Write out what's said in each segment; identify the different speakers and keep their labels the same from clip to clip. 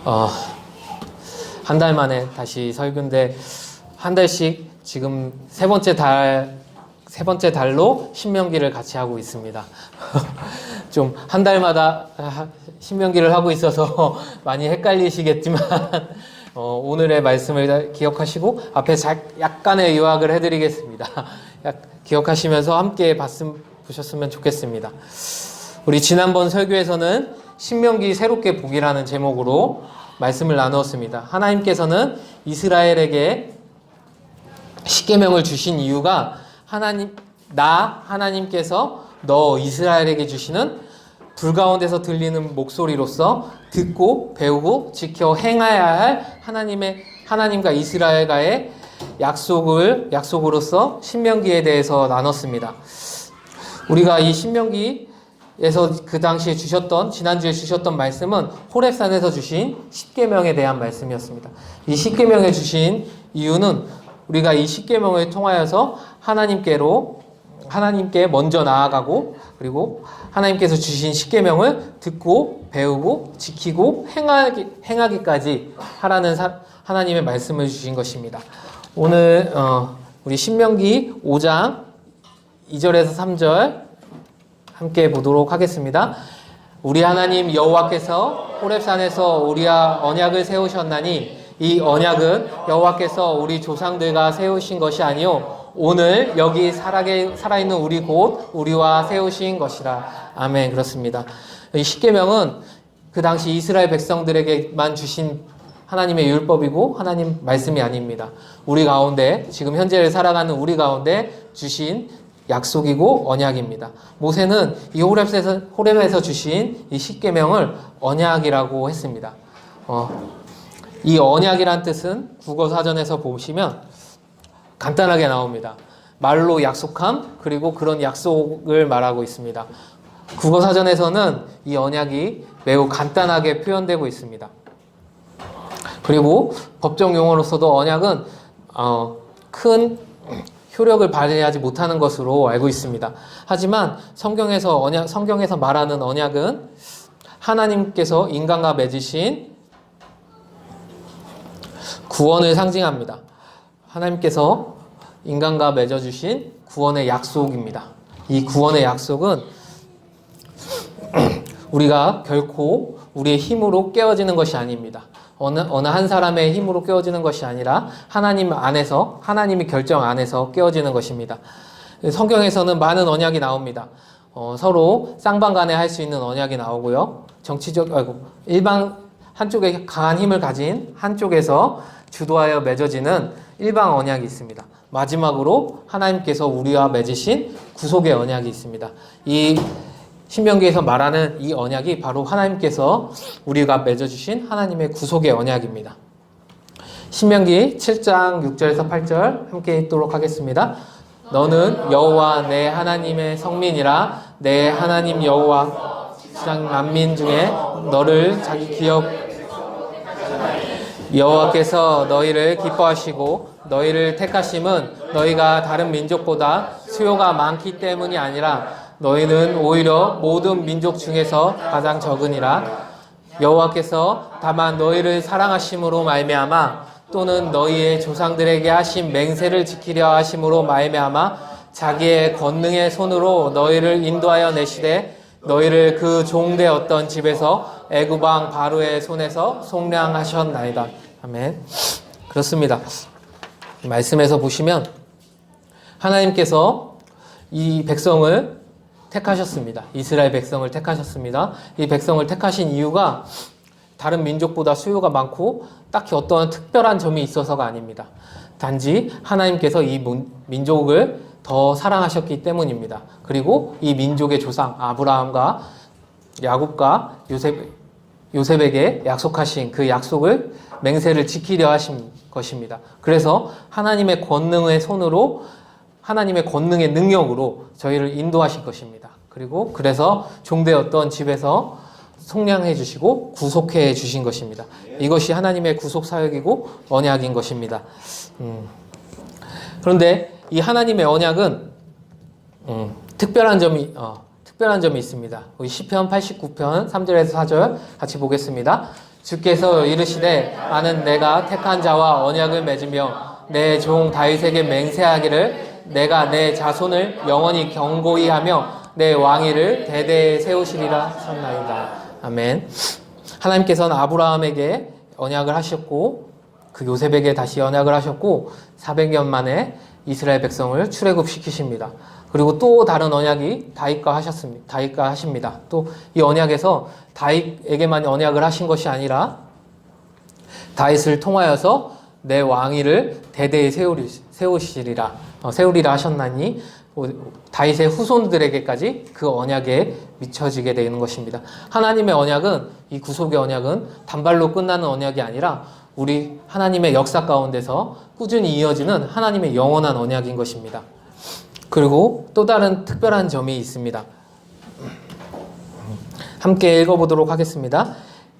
Speaker 1: 어, 한 달 만에 다시 설교인데 한 달씩 지금 세 번째 달로 신명기를 같이 하고 있습니다. 좀 한 달마다 신명기를 하고 있어서 많이 헷갈리시겠지만 오늘의 말씀을 기억하시고 앞에 약간의 요약을 해드리겠습니다. 기억하시면서 함께 보셨으면 좋겠습니다. 우리 지난번 설교에서는 신명기 새롭게 보기라는 제목으로 말씀을 나누었습니다. 하나님께서는 이스라엘에게 십계명을 주신 이유가 하나님께서 너 이스라엘에게 주시는 불 가운데서 들리는 목소리로서 듣고 배우고 지켜 행해야 할 하나님과 이스라엘과의 약속으로서 신명기에 대해서 나눴습니다. 우리가 이 신명기에서 그 당시에 지난주에 주셨던 말씀은 호렙산에서 주신 십계명에 대한 말씀이었습니다. 이 십계명에 주신 이유는 우리가 이 십계명을 통하여서 하나님께 먼저 나아가고 그리고 하나님께서 주신 십계명을 듣고 배우고 지키고 행하기까지 하라는 하나님의 말씀을 주신 것입니다. 오늘 우리 신명기 5장 2절에서 3절 함께 보도록 하겠습니다. 우리 하나님 여호와께서 호렙산에서 우리와 언약을 세우셨나니 이 언약은 여호와께서 우리 조상들과 세우신 것이 아니요 오늘 여기 살아있는 우리 곧 우리와 세우신 것이라. 아멘. 그렇습니다. 이 십계명은 그 당시 이스라엘 백성들에게만 주신 하나님의 율법이고 하나님 말씀이 아닙니다. 우리 가운데 지금 현재를 살아가는 우리 가운데 주신 약속이고 언약입니다. 모세는 이 호렙에서 주신 이 십계명을 언약이라고 했습니다. 이 언약이란 뜻은 국어 사전에서 보시면 간단하게 나옵니다. 말로 약속함 그리고 그런 약속을 말하고 있습니다. 국어 사전에서는 이 언약이 매우 간단하게 표현되고 있습니다. 그리고 법정 용어로서도 언약은 큰 효력을 발휘하지 못하는 것으로 알고 있습니다. 하지만 성경에서 말하는 언약은 하나님께서 인간과 맺으신 구원을 상징합니다. 하나님께서 인간과 맺어주신 구원의 약속입니다. 이 구원의 약속은 우리가 결코 우리의 힘으로 깨어지는 것이 아닙니다. 어느 한 사람의 힘으로 깨어지는 것이 아니라 하나님의 결정 안에서 깨어지는 것입니다. 성경에서는 많은 언약이 나옵니다. 서로 쌍방간에 할 수 있는 언약이 나오고요. 한쪽에 강한 힘을 가진 한쪽에서 주도하여 맺어지는 일방 언약이 있습니다. 마지막으로 하나님께서 우리와 맺으신 구속의 언약이 있습니다. 이 신명기에서 말하는 이 언약이 바로 하나님께서 우리가 맺어주신 하나님의 구속의 언약입니다. 신명기 7장 6절에서 8절 함께 읽도록 하겠습니다. 너는 여호와 내 하나님의 성민이라 내 하나님 여호와 세상 만민 중에 너를 자기 기업 여호와께서 너희를 기뻐하시고 너희를 택하심은 너희가 다른 민족보다 수요가 많기 때문이 아니라 너희는 오히려 모든 민족 중에서 가장 적으니라. 여호와께서 다만 너희를 사랑하심으로 말미암아 또는 너희의 조상들에게 하신 맹세를 지키려 하심으로 말미암아 자기의 권능의 손으로 너희를 인도하여 내시되 너희를 그 종되었던 집에서 애굽 왕 바로의 손에서 속량하셨나이다. 아멘. 그렇습니다. 말씀에서 보시면 하나님께서 이 백성을 택하셨습니다. 이스라엘 백성을 택하셨습니다. 이 백성을 택하신 이유가 다른 민족보다 수요가 많고 딱히 어떠한 특별한 점이 있어서가 아닙니다. 단지 하나님께서 이 민족을 더 사랑하셨기 때문입니다. 그리고 이 민족의 조상 아브라함과 야곱과 요셉에게 약속하신 그 약속을 맹세를 지키려 하신 것입니다. 그래서 하나님의 권능의 손으로 하나님의 권능의 능력으로 저희를 인도하실 것입니다. 그리고 그래서 종되었던 집에서 속량해 주시고 구속해 주신 것입니다. 이것이 하나님의 구속 사역이고 언약인 것입니다. 그런데 이 하나님의 언약은 특별한 점이 있습니다. 우리 시편 89편 3절에서 4절 같이 보겠습니다. 주께서 이르시되 나는 내가 택한 자와 언약을 맺으며 내 종 다윗에게 맹세하기를 내가 내 자손을 영원히 경고히 하며 내 왕위를 대대에 세우시리라 하셨나이다. 아멘. 하나님께서는 아브라함에게 언약을 하셨고 그 요셉에게 다시 언약을 하셨고 400년 만에 이스라엘 백성을 출애굽시키십니다. 그리고 또 다른 언약이 다윗과 하십니다. 또 이 언약에서 다윗에게만 언약을 하신 것이 아니라 다윗을 통하여서 내 왕위를 대대에 세우리라 하셨나니 다윗의 후손들에게까지 그 언약에 미쳐지게 되는 것입니다. 하나님의 언약은, 이 구속의 언약은 단발로 끝나는 언약이 아니라 우리 하나님의 역사 가운데서 꾸준히 이어지는 하나님의 영원한 언약인 것입니다. 그리고 또 다른 특별한 점이 있습니다. 함께 읽어보도록 하겠습니다.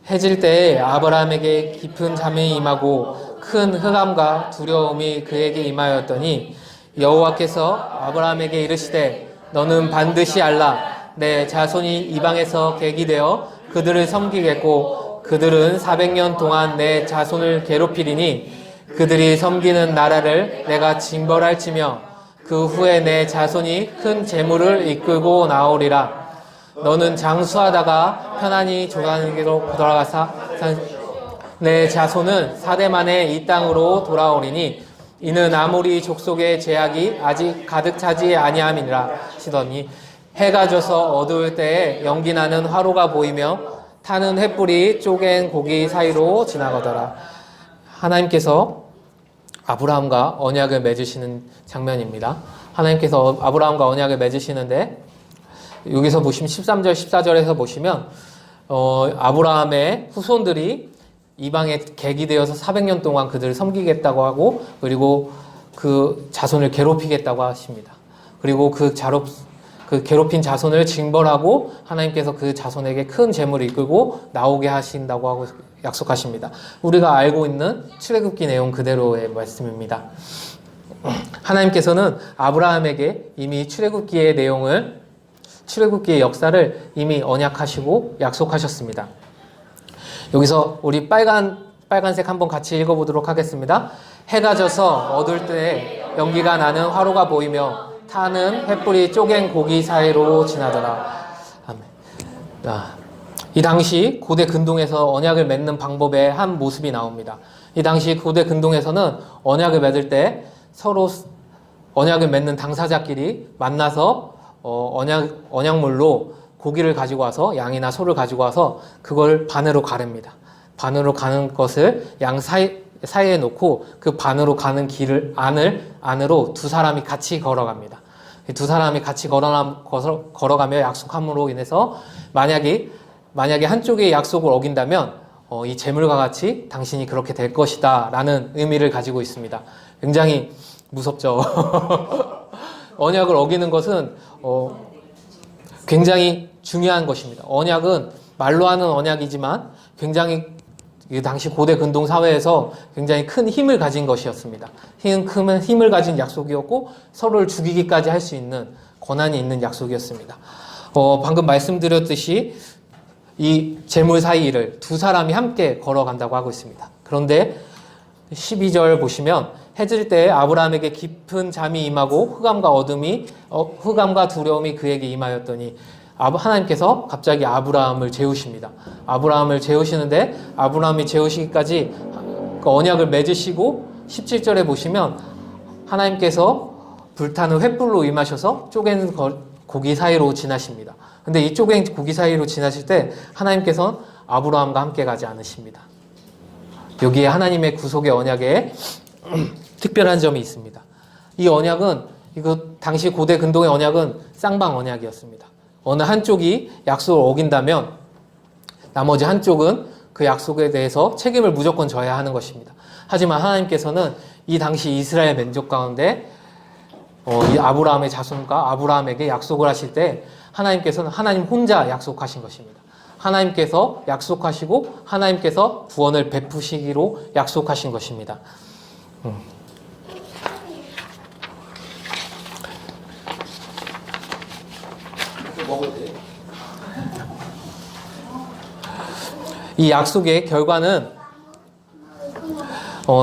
Speaker 1: 해질 때에 아브라함에게 깊은 잠이 임하고 큰 흑암과 두려움이 그에게 임하였더니 여호와께서 아브라함에게 이르시되 너는 반드시 알라. 내 자손이 이방에서 객이 되어 그들을 섬기겠고 그들은 400년 동안 내 자손을 괴롭히리니 그들이 섬기는 나라를 내가 징벌할지며 그 후에 내 자손이 큰 재물을 이끌고 나오리라. 너는 장수하다가 편안히 조상에게로 돌아가사 내 자손은 4대 만에 이 땅으로 돌아오리니 이는 아무리 족속의 제약이 아직 가득 차지 아니함이니라 하시더니 해가 져서 어두울 때에 연기 나는 화로가 보이며 타는 횃불이 쪼갠 고기 사이로 지나가더라. 하나님께서 아브라함과 언약을 맺으시는 장면입니다. 하나님께서 아브라함과 언약을 맺으시는데 여기서 보시면 13절 14절에서 보시면 아브라함의 후손들이 이방에 객이 되어서 400년 동안 그들을 섬기겠다고 하고 그리고 그 자손을 괴롭히겠다고 하십니다. 그리고 그 괴롭힌 자손을 징벌하고 하나님께서 그 자손에게 큰 재물을 이끌고 나오게 하신다고 하고 약속하십니다. 우리가 알고 있는 출애굽기 내용 그대로의 말씀입니다. 하나님께서는 아브라함에게 이미 출애굽기의 역사를 이미 언약하시고 약속하셨습니다. 여기서 우리 빨간색 한번 같이 읽어보도록 하겠습니다. 해가 져서 어두울 때 연기가 나는 화로가 보이며 타는 횃불이 쪼갠 고기 사이로 지나더라. 아멘. 이 당시 고대 근동에서 언약을 맺는 방법의 한 모습이 나옵니다. 이 당시 고대 근동에서는 언약을 맺을 때 서로 언약을 맺는 당사자끼리 만나서 언약물로 고기를 가지고 와서 양이나 소를 가지고 와서 그걸 반으로 가릅니다. 반으로 가는 것을 양 사이에 놓고 그 반으로 가는 길을 안으로 두 사람이 같이 걸어갑니다. 두 사람이 같이 걸어가며 약속함으로 인해서 만약에 한쪽이 약속을 어긴다면 이 재물과 같이 당신이 그렇게 될 것이다 라는 의미를 가지고 있습니다. 굉장히 무섭죠. 언약을 어기는 것은 굉장히 중요한 것입니다. 언약은 말로 하는 언약이지만 굉장히 이 당시 고대 근동 사회에서 굉장히 큰 힘을 가진 것이었습니다. 큰 힘을 가진 약속이었고 서로를 죽이기까지 할 수 있는 권한이 있는 약속이었습니다. 방금 말씀드렸듯이 이 재물 사이를 두 사람이 함께 걸어간다고 하고 있습니다. 그런데 12절 보시면 해질 때에 아브라함에게 깊은 잠이 임하고 흑암과 두려움이 그에게 임하였더니 하나님께서 갑자기 아브라함을 재우십니다. 아브라함을 재우시는데 아브라함이 재우시기까지 그 언약을 맺으시고 17절에 보시면 하나님께서 불타는 횃불로 임하셔서 쪼갠 고기 사이로 지나십니다. 근데 이 쪼갠 고기 사이로 지나실 때 하나님께서는 아브라함과 함께 가지 않으십니다. 여기에 하나님의 구속의 언약에 특별한 점이 있습니다. 이 언약은 당시 고대 근동의 언약은 쌍방 언약이었습니다. 어느 한쪽이 약속을 어긴다면 나머지 한쪽은 그 약속에 대해서 책임을 무조건 져야 하는 것입니다. 하지만 하나님께서는 이 당시 이스라엘 민족 가운데 이 아브라함의 자손과 아브라함에게 약속을 하실 때 하나님께서는 하나님 혼자 약속하신 것입니다. 하나님께서 약속하시고 하나님께서 구원을 베푸시기로 약속하신 것입니다. 이 약속의 결과는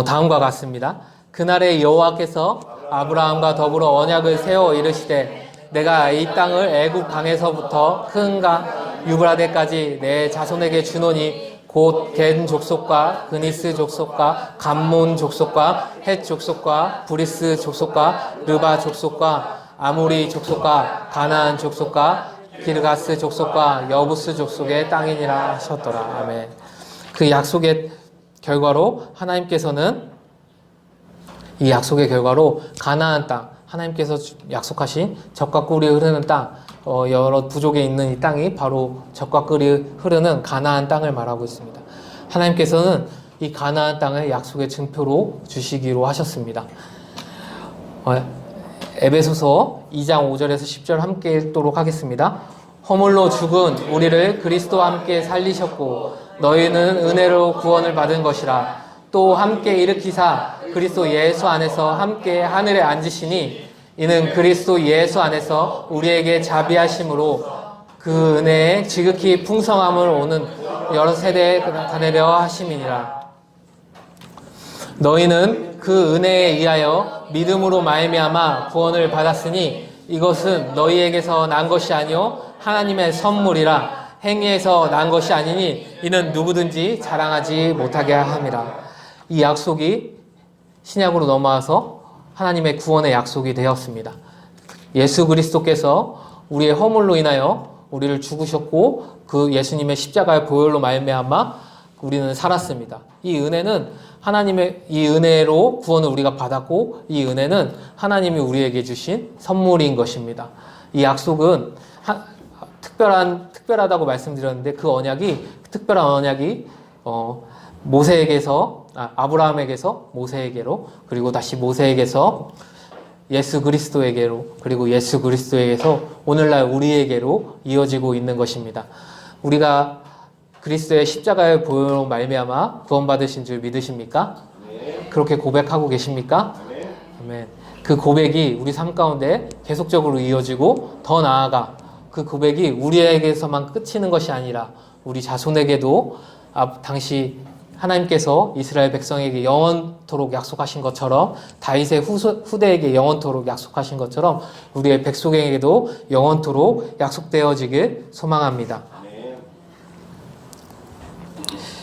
Speaker 1: 다음과 같습니다. 그날에 여호와께서 아브라함과 더불어 언약을 세워 이르시되 내가 이 땅을 애굽 강에서부터 큰 강 유브라데까지 내 자손에게 주노니 곧 겐 족속과 그니스 족속과 감몬 족속과 헷 족속과 브리스 족속과 르바 족속과 아모리 족속과 가나안 족속과 기르가스 족속과 여부스 족속의 땅이니라 하셨더라. 아멘. 그 약속의 결과로 하나님께서는 이 약속의 결과로 가나안 땅, 하나님께서 약속하신 젖과 꿀이 흐르는 땅, 여러 부족에 있는 이 땅이 바로 젖과 꿀이 흐르는 가나안 땅을 말하고 있습니다. 하나님께서는 이 가나안 땅을 약속의 증표로 주시기로 하셨습니다. 에베소서 2장 5절에서 10절 함께 읽도록 하겠습니다. 허물로 죽은 우리를 그리스도와 함께 살리셨고 너희는 은혜로 구원을 받은 것이라. 또 함께 일으키사 그리스도 예수 안에서 함께 하늘에 앉으시니 이는 그리스도 예수 안에서 우리에게 자비하심으로 그 은혜의 지극히 풍성함을 오는 여러 세대에 다내려 하심이니라. 너희는 그 은혜에 의하여 믿음으로 말미암아 구원을 받았으니 이것은 너희에게서 난 것이 아니요 하나님의 선물이라. 행위에서 난 것이 아니니 이는 누구든지 자랑하지 못하게 함이라. 이 약속이 신약으로 넘어와서 하나님의 구원의 약속이 되었습니다. 예수 그리스도께서 우리의 허물로 인하여 우리를 죽으셨고 그 예수님의 십자가의 보혈로 말미암아 우리는 살았습니다. 이 은혜는 하나님의 이 은혜로 구원을 우리가 받았고 이 은혜는 하나님이 우리에게 주신 선물인 것입니다. 이 약속은 특별하다고 말씀드렸는데 그 언약이 특별한 언약이 아브라함에게서 모세에게로 그리고 다시 모세에게서 예수 그리스도에게로 그리고 예수 그리스도에게서 오늘날 우리에게로 이어지고 있는 것입니다. 우리가 그리스도의 십자가의 보혈로 말미암아 구원받으신 줄 믿으십니까? 네. 그렇게 고백하고 계십니까? 네. 아멘. 그 고백이 우리 삶 가운데 계속적으로 이어지고 더 나아가 그 고백이 우리에게서만 끝이는 것이 아니라 우리 자손에게도 당시 하나님께서 이스라엘 백성에게 영원토록 약속하신 것처럼 다윗의 후대에게 영원토록 약속하신 것처럼 우리의 백성에게도 영원토록 약속되어지길 소망합니다.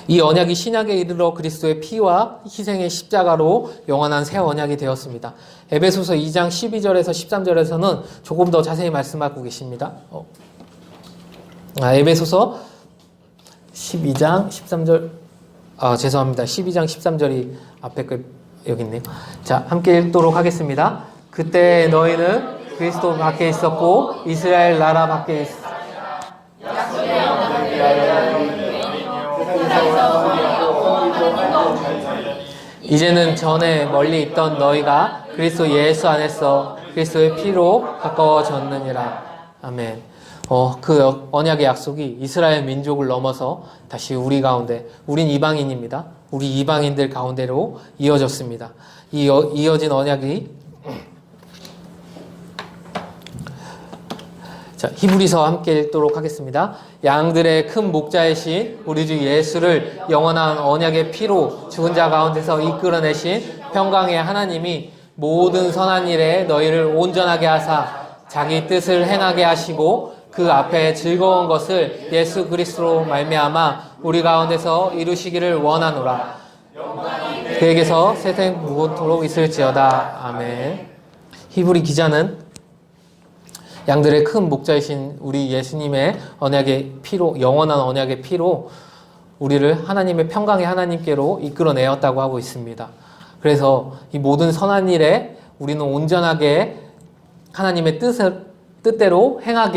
Speaker 1: 이 언약이 신약에 이르러 그리스도의 피와 희생의 십자가로 영원한 새 언약이 되었습니다. 에베소서 2장 12절에서 13절에서는 조금 더 자세히 말씀하고 계십니다. 에베소서 12장 13절 죄송합니다. 12장 13절이 앞에 여기 있네요. 자, 함께 읽도록 하겠습니다. 그때 너희는 그리스도 밖에 있었고 이스라엘 나라 밖에 있었고 이제는 전에 멀리 있던 너희가 그리스도 예수 안에서 그리스도의 피로 가까워졌느니라. 아멘. 그 언약의 약속이 이스라엘 민족을 넘어서 다시 우리 가운데, 우린 이방인입니다. 우리 이방인들 가운데로 이어졌습니다. 이어진 언약이 자, 히브리서 함께 읽도록 하겠습니다. 양들의 큰 목자이신 우리 주 예수를 영원한 언약의 피로 죽은 자 가운데서 이끌어내신 평강의 하나님이 모든 선한 일에 너희를 온전하게 하사 자기 뜻을 행하게 하시고 그 앞에 즐거운 것을 예수 그리스도로 말미암아 우리 가운데서 이루시기를 원하노라. 그에게서 세생 무고토록 있을지어다. 아멘. 히브리 기자는 양들의 큰 목자이신 우리 예수님의 언약의 피로, 영원한 언약의 피로 우리를 하나님의 평강의 하나님께로 이끌어내었다고 하고 있습니다. 그래서 이 모든 선한 일에 우리는 온전하게 하나님의 뜻대로 행해야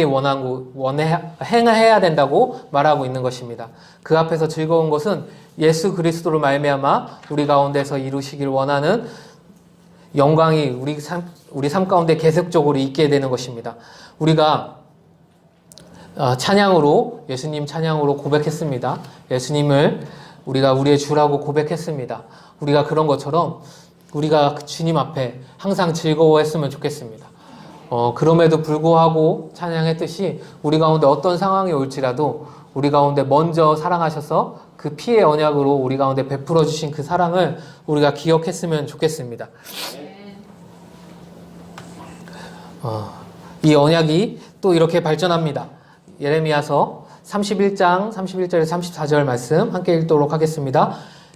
Speaker 1: 된다고 말하고 있는 것입니다. 그 앞에서 즐거운 것은 예수 그리스도로 말미암아 우리 가운데서 이루시길 원하는 영광이 우리 삶 가운데 계속적으로 있게 되는 것입니다. 우리가 찬양으로 예수님 찬양으로 고백했습니다. 예수님을 우리가 우리의 주라고 고백했습니다. 우리가 그런 것처럼 우리가 주님 앞에 항상 즐거워했으면 좋겠습니다. 그럼에도 불구하고 찬양했듯이 우리 가운데 어떤 상황이 올지라도 우리 가운데 먼저 사랑하셔서 그 피의 언약으로 우리 가운데 베풀어 주신 그 사랑을 우리가 기억했으면 좋겠습니다. 이 언약이 또 이렇게 발전합니다. 예레미야서 31장 31절에서 34절 말씀 함께 읽도록 하겠습니다.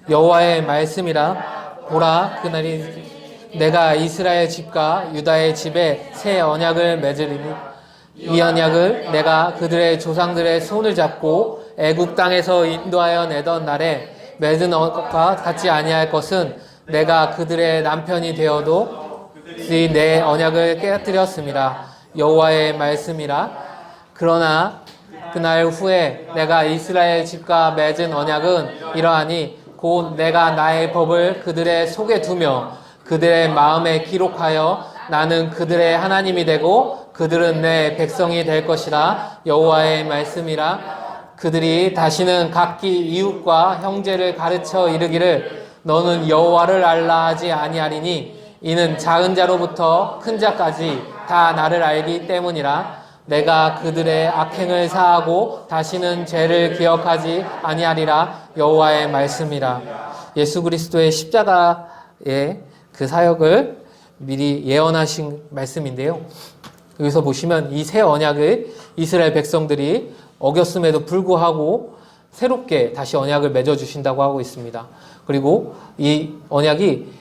Speaker 1: 여호와의 말씀이라 보라 그날이 내가 이스라엘 집과 유다의 집에 새 언약을 맺으리니 이 언약을 내가 그들의 조상들의 손을 잡고 애굽 땅에서 인도하여 내던 날에 맺은 언약과 같지 아니할 것은 내가 그들의 남편이 되어도 그들이 내 언약을 깨뜨렸습니다. 여호와의 말씀이라. 그러나 그날 후에 내가 이스라엘 집과 맺은 언약은 이러하니 곧 내가 나의 법을 그들의 속에 두며 그들의 마음에 기록하여 나는 그들의 하나님이 되고 그들은 내 백성이 될 것이라. 여호와의 말씀이라. 그들이 다시는 각기 이웃과 형제를 가르쳐 이르기를 너는 여호와를 알라 하지 아니하리니 이는 작은 자로부터 큰 자까지 다 나를 알기 때문이라. 내가 그들의 악행을 사하고 다시는 죄를 기억하지 아니하리라. 여호와의 말씀이라. 예수 그리스도의 십자가의 그 사역을 미리 예언하신 말씀인데요. 여기서 보시면 이 새 언약을 이스라엘 백성들이 어겼음에도 불구하고 새롭게 다시 언약을 맺어주신다고 하고 있습니다. 그리고 이 언약이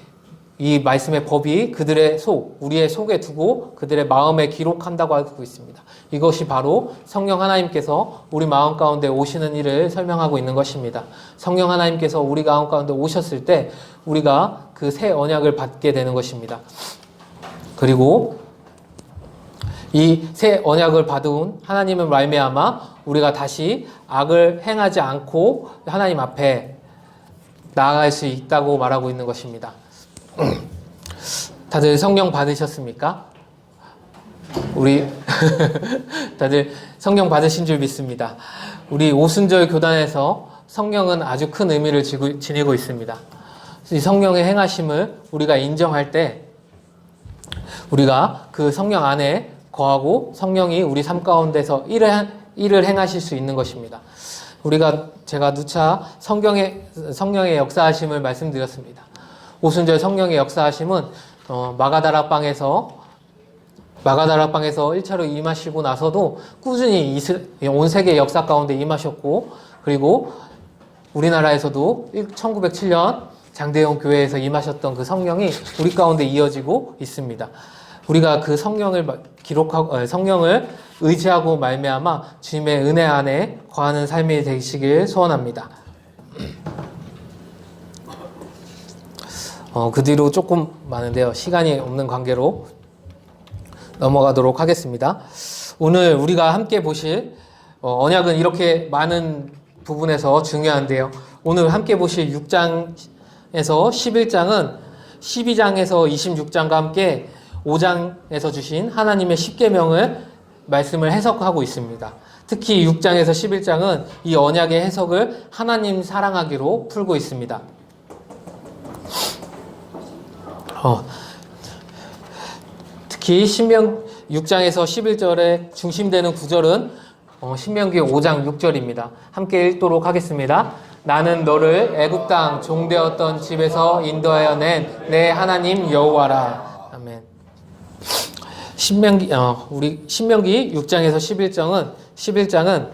Speaker 1: 이 말씀의 법이 그들의 속, 우리의 속에 두고 그들의 마음에 기록한다고 하고 있습니다. 이것이 바로 성령 하나님께서 우리 마음 가운데 오시는 일을 설명하고 있는 것입니다. 성령 하나님께서 우리 마음 가운데 오셨을 때 우리가 그 새 언약을 받게 되는 것입니다. 그리고 이 새 언약을 받은 하나님을 말미암아 우리가 다시 악을 행하지 않고 하나님 앞에 나아갈 수 있다고 말하고 있는 것입니다. 다들 성령 받으셨습니까? 우리 다들 성령 받으신 줄 믿습니다. 우리 오순절 교단에서 성령은 아주 큰 의미를 지니고 있습니다. 이 성령의 행하심을 우리가 인정할 때 우리가 그 성령 안에 거하고 성령이 우리 삶 가운데서 일을 행하실 수 있는 것입니다. 제가 누차 성령의 역사하심을 말씀드렸습니다. 오순절 성령의 역사하심은 마가다락방에서 1차로 임하시고 나서도 꾸준히 온 세계 역사 가운데 임하셨고, 그리고 우리나라에서도 1907년 장대영 교회에서 임하셨던 그 성령이 우리 가운데 이어지고 있습니다. 우리가 그 성령을 성령을 의지하고 말미암아 주님의 은혜 안에 거하는 삶이 되시길 소원합니다. 그 뒤로 조금 많은데요. 시간이 없는 관계로 넘어가도록 하겠습니다. 오늘 우리가 함께 보실 언약은 이렇게 많은 부분에서 중요한데요. 오늘 함께 보실 6장에서 11장은 12장에서 26장과 함께 5장에서 주신 하나님의 십계명을 말씀을 해석하고 있습니다. 특히 6장에서 11장은 이 언약의 해석을 하나님 사랑하기로 풀고 있습니다. 특히 6장에서 11절에 중심되는 구절은 신명기 5장 6절입니다. 함께 읽도록 하겠습니다. 나는 너를 애굽 땅 종되었던 집에서 인도하여 낸 내 하나님 여호와라. 아멘. 신명기 6장에서 11장은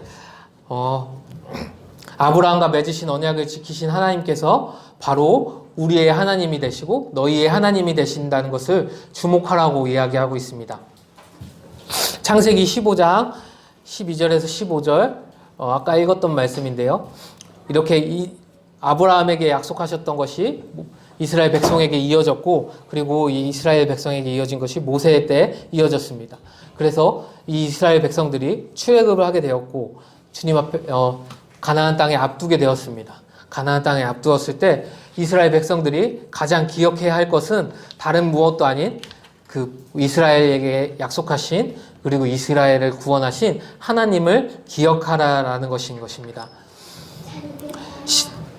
Speaker 1: 아브라함과 맺으신 언약을 지키신 하나님께서 바로 우리의 하나님이 되시고 너희의 하나님이 되신다는 것을 주목하라고 이야기하고 있습니다. 창세기 15장 12절에서 15절 아까 읽었던 말씀인데요. 이렇게 아브라함에게 약속하셨던 것이 이스라엘 백성에게 이어졌고, 그리고 이 이스라엘 백성에게 이어진 것이 모세 때 이어졌습니다. 그래서 이 이스라엘 백성들이 출애굽을 하게 되었고 주님 앞에 가나안 땅에 앞두게 되었습니다. 가나안 땅에 앞두었을 때 이스라엘 백성들이 가장 기억해야 할 것은 다른 무엇도 아닌 그 이스라엘에게 약속하신, 그리고 이스라엘을 구원하신 하나님을 기억하라라는 것인 것입니다.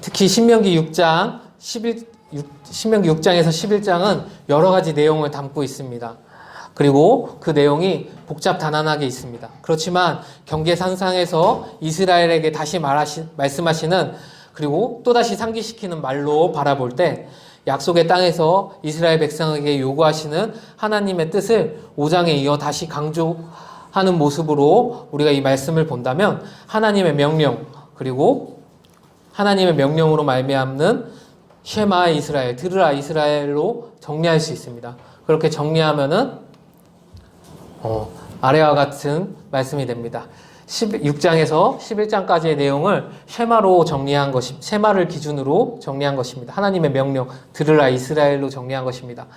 Speaker 1: 특히 신명기 6장에서 11장은 여러 가지 내용을 담고 있습니다. 그리고 그 내용이 복잡단안하게 있습니다. 그렇지만 경계선상에서 이스라엘에게 다시 말씀하시는 그리고 또다시 상기시키는 말로 바라볼 때 약속의 땅에서 이스라엘 백성에게 요구하시는 하나님의 뜻을 5장에 이어 다시 강조하는 모습으로 우리가 이 말씀을 본다면 하나님의 명령, 그리고 하나님의 명령으로 말미암는 쉐마 이스라엘, 들으라 이스라엘로 정리할 수 있습니다. 그렇게 정리하면은 아래와 같은 말씀이 됩니다. 6장에서 11장까지의 내용을 쉐마로 정리한 것이, 쉐마를 기준으로 정리한 것입니다. 하나님의 명령, 들으라 이스라엘로 정리한 것입니다.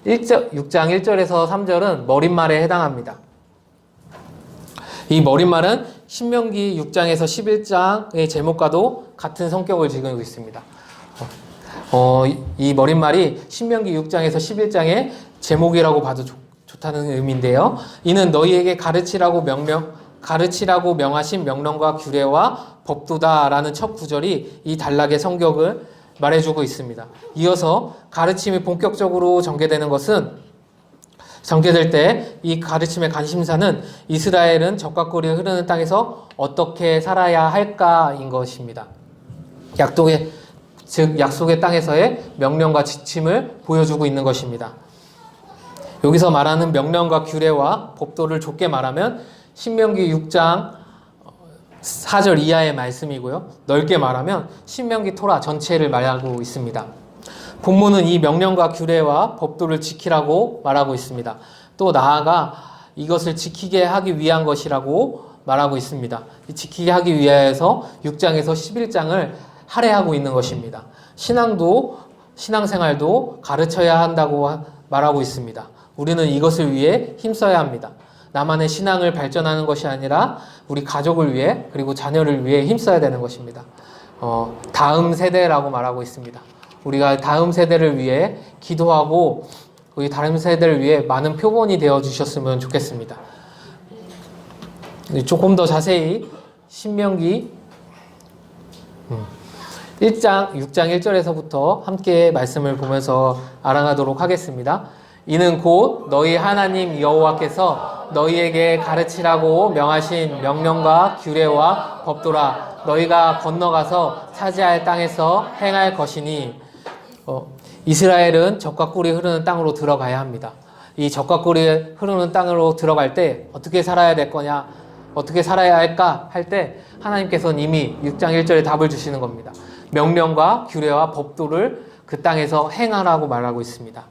Speaker 1: 6장 1절에서 3절은 머릿말에 해당합니다. 이 머릿말은 신명기 6장에서 11장의 제목과도 같은 성격을 지니고 있습니다. 이 머릿말이 신명기 6장에서 11장의 제목이라고 봐도 좋다는 의미인데요. 이는 너희에게 가르치라고 명하신 명령과 규례와 법도다라는 첫 구절이 이 단락의 성격을 말해주고 있습니다. 이어서 가르침이 본격적으로 전개될 때 이 가르침의 관심사는 이스라엘은 적과 꿀이 흐르는 땅에서 어떻게 살아야 할까인 것입니다. 약속의 땅에서의 명령과 지침을 보여주고 있는 것입니다. 여기서 말하는 명령과 규례와 법도를 좁게 말하면 신명기 6장 4절 이하의 말씀이고요. 넓게 말하면 신명기 토라 전체를 말하고 있습니다. 본문은 이 명령과 규례와 법도를 지키라고 말하고 있습니다. 또 나아가 이것을 지키게 하기 위한 것이라고 말하고 있습니다. 지키게 하기 위해서 6장에서 11장을 할애하고 있는 것입니다. 신앙생활도 가르쳐야 한다고 말하고 있습니다. 우리는 이것을 위해 힘써야 합니다. 나만의 신앙을 발전하는 것이 아니라 우리 가족을 위해, 그리고 자녀를 위해 힘써야 되는 것입니다. 다음 세대라고 말하고 있습니다. 우리가 다음 세대를 위해 기도하고 우리 다음 세대를 위해 많은 표본이 되어 주셨으면 좋겠습니다. 조금 더 자세히 신명기 6장 1절에서부터 함께 말씀을 보면서 알아가도록 하겠습니다. 이는 곧 너희 하나님 여호와께서 너희에게 가르치라고 명하신 명령과 규례와 법도라. 너희가 건너가서 차지할 땅에서 행할 것이니, 이스라엘은 젖과 꿀이 흐르는 땅으로 들어가야 합니다. 이 젖과 꿀이 흐르는 땅으로 들어갈 때 어떻게 살아야 될 거냐, 어떻게 살아야 할까 할 때 하나님께서는 이미 6장 1절에 답을 주시는 겁니다. 명령과 규례와 법도를 그 땅에서 행하라고 말하고 있습니다.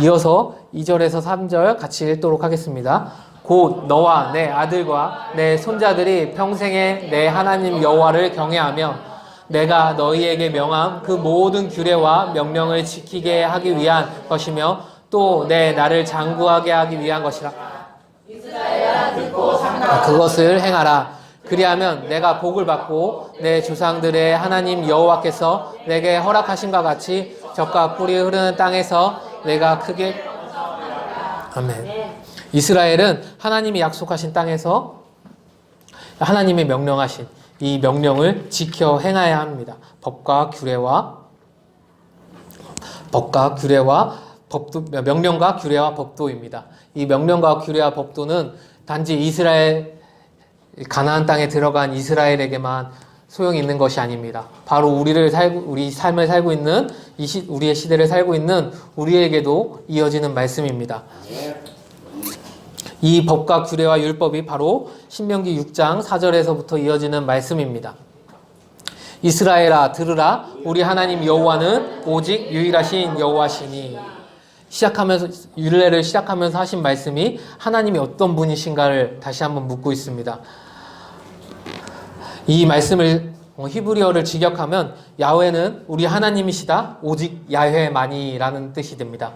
Speaker 1: 이어서 2절에서 3절 같이 읽도록 하겠습니다. 곧 너와 내 아들과 내 손자들이 평생에 내 하나님 여호와를 경외하며 내가 너희에게 명한 그 모든 규례와 명령을 지키게 하기 위한 것이며 또 내 나를 장구하게 하기 위한 것이라. 그것을 행하라. 그리하면 내가 복을 받고 내 조상들의 하나님 여호와께서 내게 허락하신과 같이 젖과 꿀이 흐르는 땅에서 내가 크게 아멘. 이스라엘은 하나님이 약속하신 땅에서 하나님이 명령하신 이 명령을 지켜 행해야 합니다. 명령과 규례와 법도입니다. 이 명령과 규례와 법도는 단지 가나안 땅에 들어간 이스라엘에게만 소용이 있는 것이 아닙니다. 바로 우리 삶을 살고 있는 우리의 시대를 살고 있는 우리에게도 이어지는 말씀입니다. 이 법과 규례와 율법이 바로 신명기 6장 4절에서부터 이어지는 말씀입니다. 이스라엘아 들으라, 우리 하나님 여호와는 오직 유일하신 여호와시니. 율례를 시작하면서 하신 말씀이 하나님이 어떤 분이신가를 다시 한번 묻고 있습니다. 이 말씀을 히브리어를 직역하면 야훼는 우리 하나님이시다, 오직 야훼만이라는 뜻이 됩니다.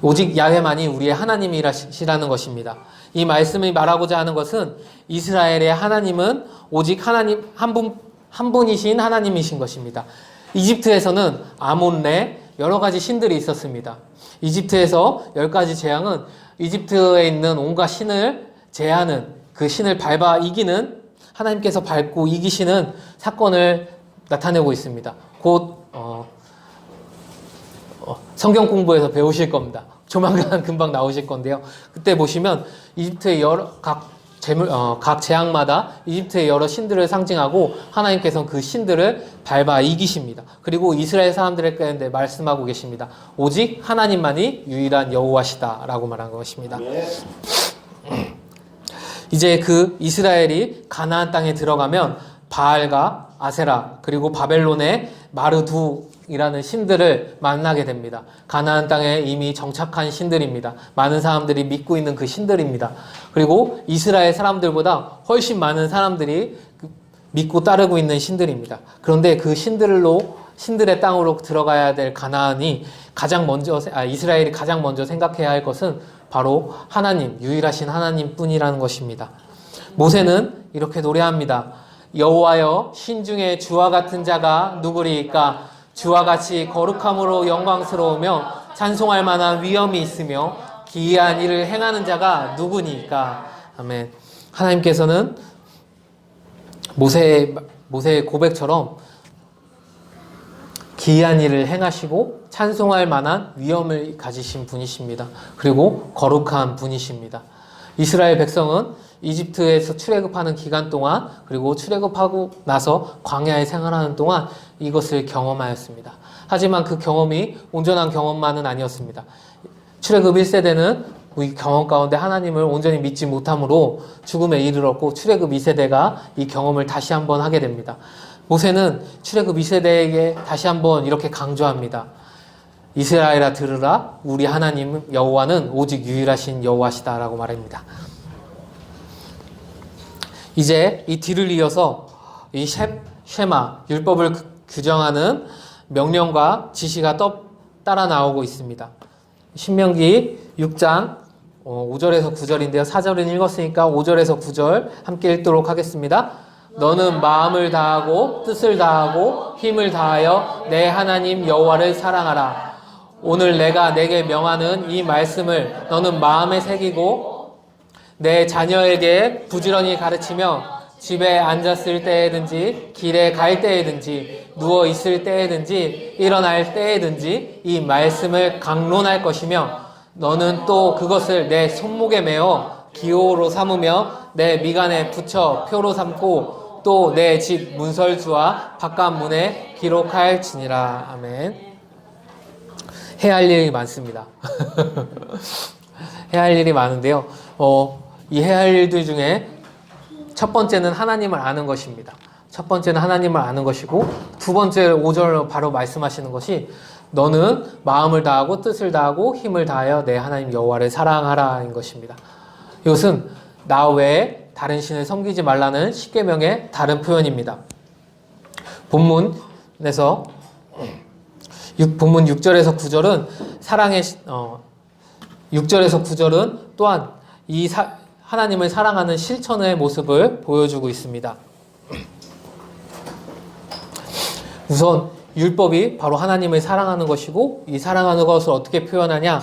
Speaker 1: 오직 야훼만이 우리의 하나님이시라는 것입니다. 이 말씀이 말하고자 하는 것은 이스라엘의 하나님은 오직 하나님 한 분이신 하나님이신 것입니다. 이집트에서는 아몬레 여러 가지 신들이 있었습니다. 이집트에서 10가지 재앙은 이집트에 있는 온갖 신을 제하는, 그 신을 밟아 이기는, 하나님께서 밟고 이기시는 사건을 나타내고 있습니다. 곧 성경 공부에서 배우실 겁니다. 조만간 금방 나오실 건데요. 그때 보시면 이집트의 각 재앙마다 이집트의 여러 신들을 상징하고 하나님께서는 그 신들을 밟아 이기십니다. 그리고 이스라엘 사람들의 가운데 말씀하고 계십니다. 오직 하나님만이 유일한 여호와시다라고 말한 것입니다. 이제 그 이스라엘이 가나안 땅에 들어가면 바알과 아세라 그리고 바벨론의 마르두이라는 신들을 만나게 됩니다. 가나안 땅에 이미 정착한 신들입니다. 많은 사람들이 믿고 있는 그 신들입니다. 그리고 이스라엘 사람들보다 훨씬 많은 사람들이 믿고 따르고 있는 신들입니다. 그런데 그 신들의 땅으로 들어가야 될 가나안이 이스라엘이 가장 먼저 생각해야 할 것은 바로 하나님, 유일하신 하나님뿐이라는 것입니다. 모세는 이렇게 노래합니다. 여호와여, 신중에 주와 같은 자가 누구리이까? 주와 같이 거룩함으로 영광스러우며 찬송할 만한 위엄이 있으며 기이한 일을 행하는 자가 누구니까? 아멘. 하나님께서는 모세의 고백처럼 기이한 일을 행하시고 찬송할 만한 위엄을 가지신 분이십니다. 그리고 거룩한 분이십니다. 이스라엘 백성은 이집트에서 출애굽하는 기간 동안 그리고 출애굽하고 나서 광야에 생활하는 동안 이것을 경험하였습니다. 하지만 그 경험이 온전한 경험만은 아니었습니다. 출애굽 1세대는 이 경험 가운데 하나님을 온전히 믿지 못함으로 죽음에 이르렀고 출애굽 2세대가 이 경험을 다시 한번 하게 됩니다. 모세는 출애굽 2세대에게 다시 한번 이렇게 강조합니다. 이스라엘아 들으라, 우리 하나님 여호와는 오직 유일하신 여호와시다라고 말합니다. 이제 이 뒤를 이어서 이 쉐마, 율법을 규정하는 명령과 지시가 따라 나오고 있습니다. 신명기 6장 5절에서 9절인데요. 4절은 읽었으니까 5절에서 9절 함께 읽도록 하겠습니다. 너는 마음을 다하고 뜻을 다하고 힘을 다하여 내 하나님 여호와를 사랑하라. 오늘 내가 내게 명하는 이 말씀을 너는 마음에 새기고 내 자녀에게 부지런히 가르치며 집에 앉았을 때에든지 길에 갈 때에든지 누워 있을 때에든지 일어날 때에든지 이 말씀을 강론할 것이며 너는 또 그것을 내 손목에 메어 기호로 삼으며 내 미간에 붙여 표로 삼고 또 내 집 문설주와 바깥문에 기록할지니라. 아멘. 해야 할 일이 많습니다. 해야 할 일이 많은데요. 이 해야 할 일들 중에 첫 번째는 하나님을 아는 것입니다. 첫 번째는 하나님을 아는 것이고 두 번째 5절 바로 말씀하시는 것이 너는 마음을 다하고 뜻을 다하고 힘을 다하여 내 하나님 여호와를 사랑하라인 것입니다. 이것은 나 외에 다른 신을 섬기지 말라는 십계명의 다른 표현입니다. 본문 6절에서 9절은 사랑의 6절에서 9절은 또한 하나님을 사랑하는 실천의 모습을 보여주고 있습니다. 우선 율법이 바로 하나님을 사랑하는 것이고 이 사랑하는 것을 어떻게 표현하냐?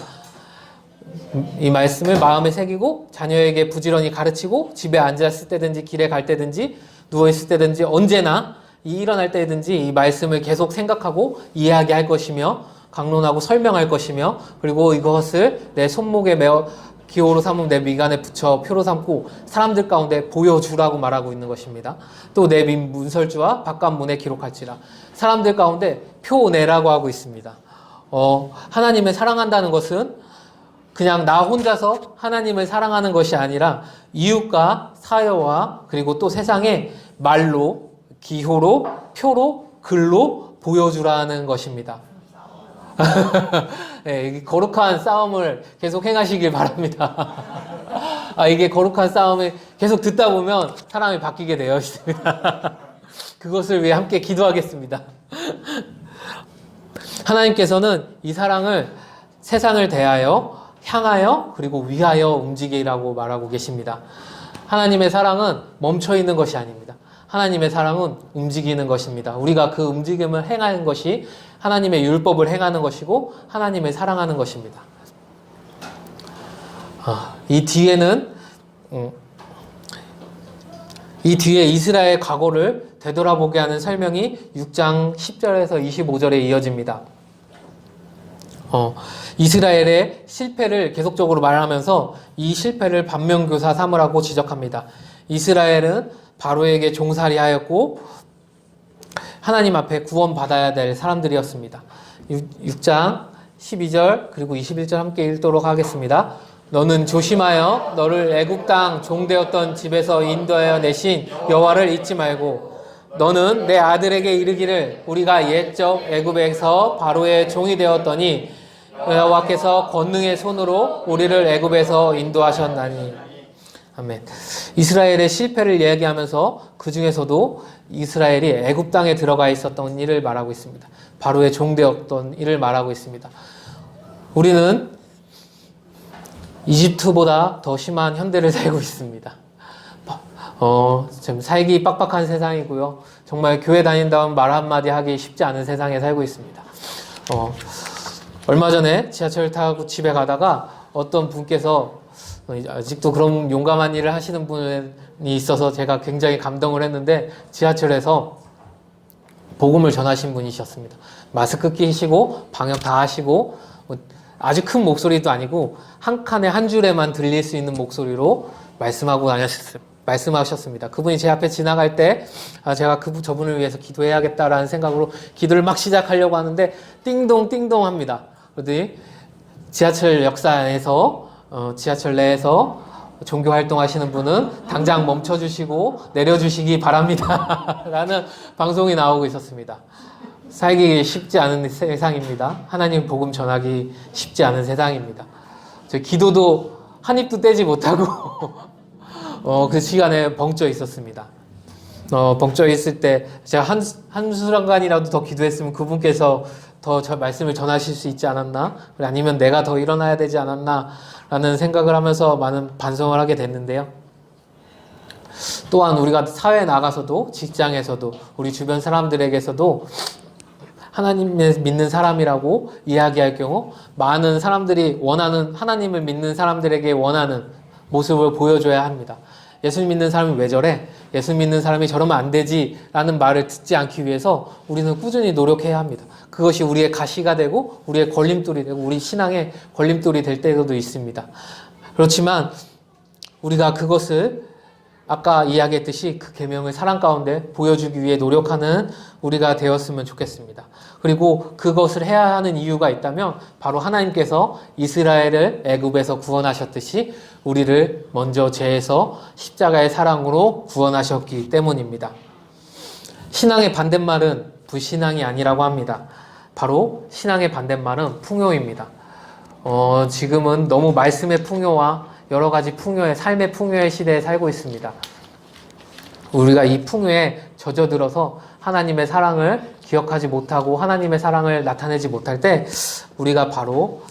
Speaker 1: 이 말씀을 마음에 새기고 자녀에게 부지런히 가르치고 집에 앉았을 때든지 길에 갈 때든지 누워있을 때든지 언제나 일어날 때든지 이 말씀을 계속 생각하고 이해하게 할 것이며 강론하고 설명할 것이며 그리고 이것을 내 손목에 메어 기호로 삼으면 내 미간에 붙여 표로 삼고 사람들 가운데 보여주라고 말하고 있는 것입니다. 또 내 문설주와 바깥문에 기록할지라. 사람들 가운데 표내라고 하고 있습니다. 하나님을 사랑한다는 것은 그냥 나 혼자서 하나님을 사랑하는 것이 아니라 이웃과 사회와 그리고 또 세상에 말로, 기호로, 표로, 글로 보여주라는 것입니다. 네, 거룩한 싸움을 계속 행하시길 바랍니다. 이게 거룩한 싸움을 계속 듣다 보면 사람이 바뀌게 되어 있습니다. 그것을 위해 함께 기도하겠습니다. 하나님께서는 이 사랑을 세상을 대하여 향하여 그리고 위하여 움직이라고 말하고 계십니다. 하나님의 사랑은 멈춰 있는 것이 아닙니다. 하나님의 사랑은 움직이는 것입니다. 우리가 그 움직임을 행하는 것이 하나님의 율법을 행하는 것이고 하나님을 사랑하는 것입니다. 이 뒤에 이스라엘 과거를 되돌아보게 하는 설명이 6장 10절에서 25절에 이어집니다. 이스라엘의 실패를 계속적으로 말하면서 이 실패를 반면교사 삼으라고 지적합니다. 이스라엘은 바로에게 종살이하였고 하나님 앞에 구원받아야 될 사람들이었습니다. 6장 12절 그리고 21절 함께 읽도록 하겠습니다. 너는 조심하여 너를 애굽 땅 종되었던 집에서 인도하여 내신 여호와를 잊지 말고 너는 내 아들에게 이르기를 우리가 옛적 애굽에서 바로의 종이 되었더니 여호와께서 권능의 손으로 우리를 애굽에서 인도하셨나니. 아멘. 이스라엘의 실패를 이야기하면서 그 중에서도 이스라엘이 애굽 땅에 들어가 있었던 일을 말하고 있습니다. 바로의 종되었던 일을 말하고 있습니다. 우리는 이집트보다 더 심한 현대를 살고 있습니다. 지금 살기 빡빡한 세상이고요. 정말 교회 다닌다면 말 한마디 하기 쉽지 않은 세상에 살고 있습니다. 얼마 전에 지하철 타고 집에 가다가 어떤 분께서 아직도 그런 용감한 일을 하시는 분이 있어서 제가 굉장히 감동을 했는데 지하철에서 복음을 전하신 분이셨습니다. 마스크 끼시고 방역 다 하시고 아주 큰 목소리도 아니고 한 칸에 한 줄에만 들릴 수 있는 목소리로 말씀하셨습니다. 그분이 제 앞에 지나갈 때 제가 저분을 위해서 기도해야겠다라는 생각으로 기도를 막 시작하려고 하는데 띵동 띵동 합니다. 그러더니 지하철 역사에서 지하철 내에서 종교 활동하시는 분은 당장 멈춰주시고 내려주시기 바랍니다. 라는 방송이 나오고 있었습니다. 살기 쉽지 않은 세상입니다. 하나님 복음 전하기 쉽지 않은 세상입니다. 저 기도도 한 입도 떼지 못하고 그 시간에 벙쪄 있었습니다. 벙쪄 있을 때 제가 한순간이라도 더 기도했으면 그분께서 더 말씀을 전하실 수 있지 않았나? 아니면 내가 더 일어나야 되지 않았나? 라는 생각을 하면서 많은 반성을 하게 됐는데요. 또한 우리가 사회에 나가서도 직장에서도 우리 주변 사람들에게서도 하나님을 믿는 사람이라고 이야기할 경우 많은 사람들이 원하는 하나님을 믿는 사람들에게 원하는 모습을 보여줘야 합니다. 예수 믿는 사람이 왜 저래? 예수 믿는 사람이 저러면 안 되지 라는 말을 듣지 않기 위해서 우리는 꾸준히 노력해야 합니다. 그것이 우리의 가시가 되고 우리의 걸림돌이 되고 우리 신앙의 걸림돌이 될 때도 있습니다. 그렇지만 우리가 그것을 아까 이야기했듯이 그 계명을 사랑 가운데 보여주기 위해 노력하는 우리가 되었으면 좋겠습니다. 그리고 그것을 해야 하는 이유가 있다면 바로 하나님께서 이스라엘을 애굽에서 구원하셨듯이 우리를 먼저 죄에서 십자가의 사랑으로 구원하셨기 때문입니다. 신앙의 반대말은 불신앙이 아니라고 합니다. 바로 신앙의 반대말은 풍요입니다. 지금은 너무 말씀의 풍요와 여러 가지 풍요의 삶의 풍요의 시대에 살고 있습니다. 우리가 이 풍요에 젖어들어서 하나님의 사랑을 기억하지 못하고 하나님의 사랑을 나타내지 못할 때 우리가 바로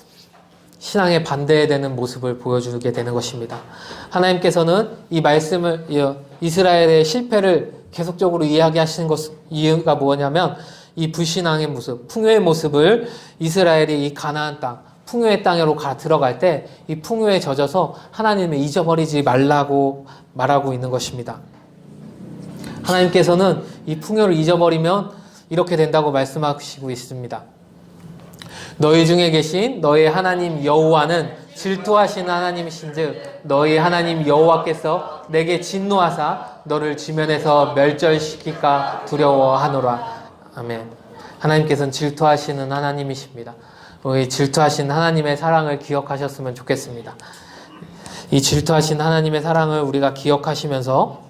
Speaker 1: 신앙에 반대되는 모습을 보여주게 되는 것입니다. 하나님께서는 이 말씀을 이스라엘의 실패를 계속적으로 이야기하시는 이유가 뭐냐면 이 불신앙의 모습, 풍요의 모습을 이스라엘이 이 가나안 땅 풍요의 땅으로 들어갈 때 이 풍요에 젖어서 하나님을 잊어버리지 말라고 말하고 있는 것입니다. 하나님께서는 이 풍요를 잊어버리면 이렇게 된다고 말씀하시고 있습니다. 너희 중에 계신 너희 하나님 여호와는 질투하신 하나님이신즉 너희 하나님 여호와께서 내게 진노하사 너를 지면에서 멸절시킬까 두려워하노라. 아멘. 하나님께서는 질투하시는 하나님이십니다. 우리 질투하신 하나님의 사랑을 기억하셨으면 좋겠습니다. 이 질투하신 하나님의 사랑을 우리가 기억하시면서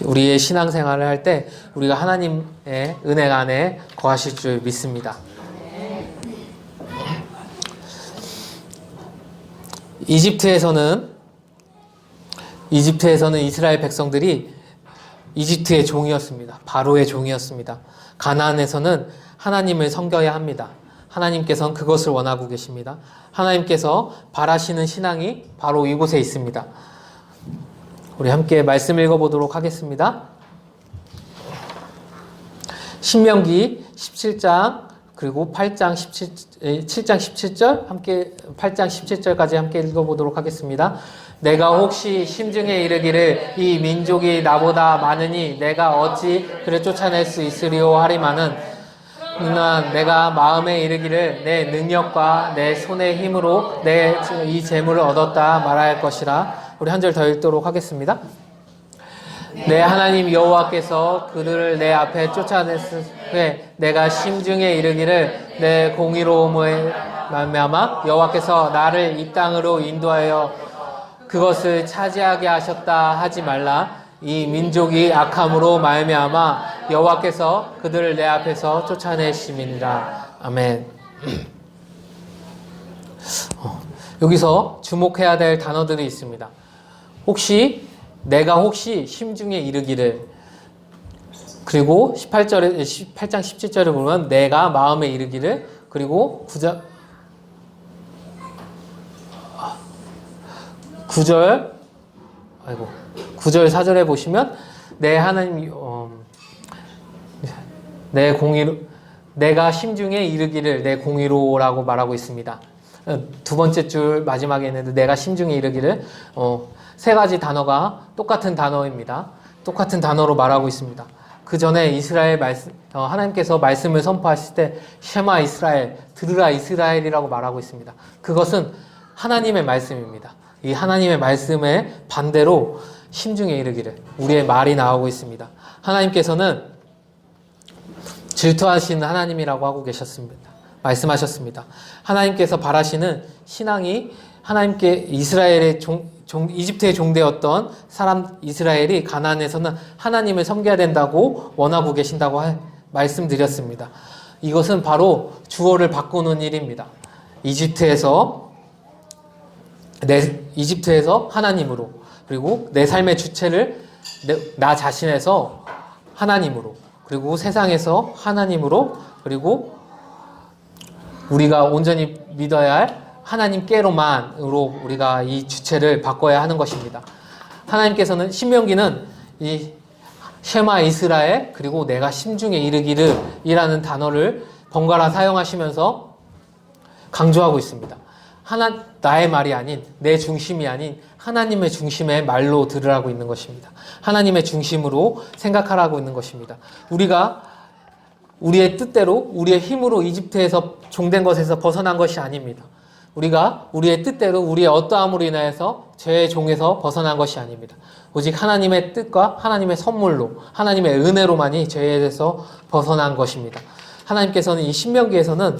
Speaker 1: 우리의 신앙생활을 할 때 우리가 하나님의 은혜 안에 거하실 줄 믿습니다. 이집트에서는 이스라엘 백성들이 이집트의 종이었습니다. 바로의 종이었습니다. 가나안에서는 하나님을 섬겨야 합니다. 하나님께서는 그것을 원하고 계십니다. 하나님께서 바라시는 신앙이 바로 이곳에 있습니다. 우리 함께 말씀 읽어보도록 하겠습니다. 신명기 17장 그리고 7장 17절 함께 8장 17절까지 함께 읽어보도록 하겠습니다. 내가 혹시 심중에 이르기를 이 민족이 나보다 많으니 내가 어찌 그를 쫓아낼 수 있으리요 하리마는 내가 마음에 이르기를 내 능력과 내 손의 힘으로 내 이 재물을 얻었다 말할 것이라. 우리 한 절 더 읽도록 하겠습니다. 내 하나님 여호와께서 그들을 내 앞에 쫓아냈을 때 내가 심중에 이르기를 내 공의로움에 말미암아 여호와께서 나를 이 땅으로 인도하여 그것을 차지하게 하셨다 하지 말라. 이 민족이 악함으로 말미암아 여호와께서 그들을 내 앞에서 쫓아내심이니라. 아멘. 여기서 주목해야 될 단어들이 있습니다. 내가 혹시 심중에 이르기를, 그리고 8장 17절을 보면 내가 마음에 이르기를, 그리고 9절 4절에 보시면 내 하나님 내 공의로 내가 심중에 이르기를 내 공의로라고 말하고 있습니다. 두 번째 줄 마지막에 있는데 내가 심중에 이르기를, 세 가지 단어가 똑같은 단어입니다. 똑같은 단어로 말하고 있습니다. 그 전에 이스라엘 하나님께서 말씀을 선포하실 때 쉐마 이스라엘, 들으라 이스라엘이라고 말하고 있습니다. 그것은 하나님의 말씀입니다. 이 하나님의 말씀에 반대로 심중에 이르기를, 우리의 말이 나오고 있습니다. 하나님께서는 질투하시는 하나님이라고 하고 계셨습니다. 말씀하셨습니다. 하나님께서 바라시는 신앙이, 하나님께 이스라엘의 이집트의 종되었던 사람 이스라엘이 가나안에서는 하나님을 섬겨야 된다고 원하고 계신다고 말씀드렸습니다. 이것은 바로 주어를 바꾸는 일입니다. 이집트에서 하나님으로, 그리고 내 삶의 주체를 나 자신에서 하나님으로, 그리고 세상에서 하나님으로, 그리고 우리가 온전히 믿어야 할 하나님께로만으로 우리가 이 주체를 바꿔야 하는 것입니다. 하나님께서는 신명기는 이 쉐마 이스라엘, 그리고 내가 심중에 이르기를 이라는 단어를 번갈아 사용하시면서 강조하고 있습니다. 나의 말이 아닌, 내 중심이 아닌 하나님의 중심의 말로 들으라고 있는 것입니다. 하나님의 중심으로 생각하라고 있는 것입니다. 우리가 우리의 뜻대로, 우리의 힘으로 이집트에서 종된 것에서 벗어난 것이 아닙니다. 우리가 우리의 뜻대로, 우리의 어떠함으로 인하여서 죄의 종에서 벗어난 것이 아닙니다. 오직 하나님의 뜻과 하나님의 선물로, 하나님의 은혜로만이 죄에서 벗어난 것입니다. 하나님께서는 이 신명기에서는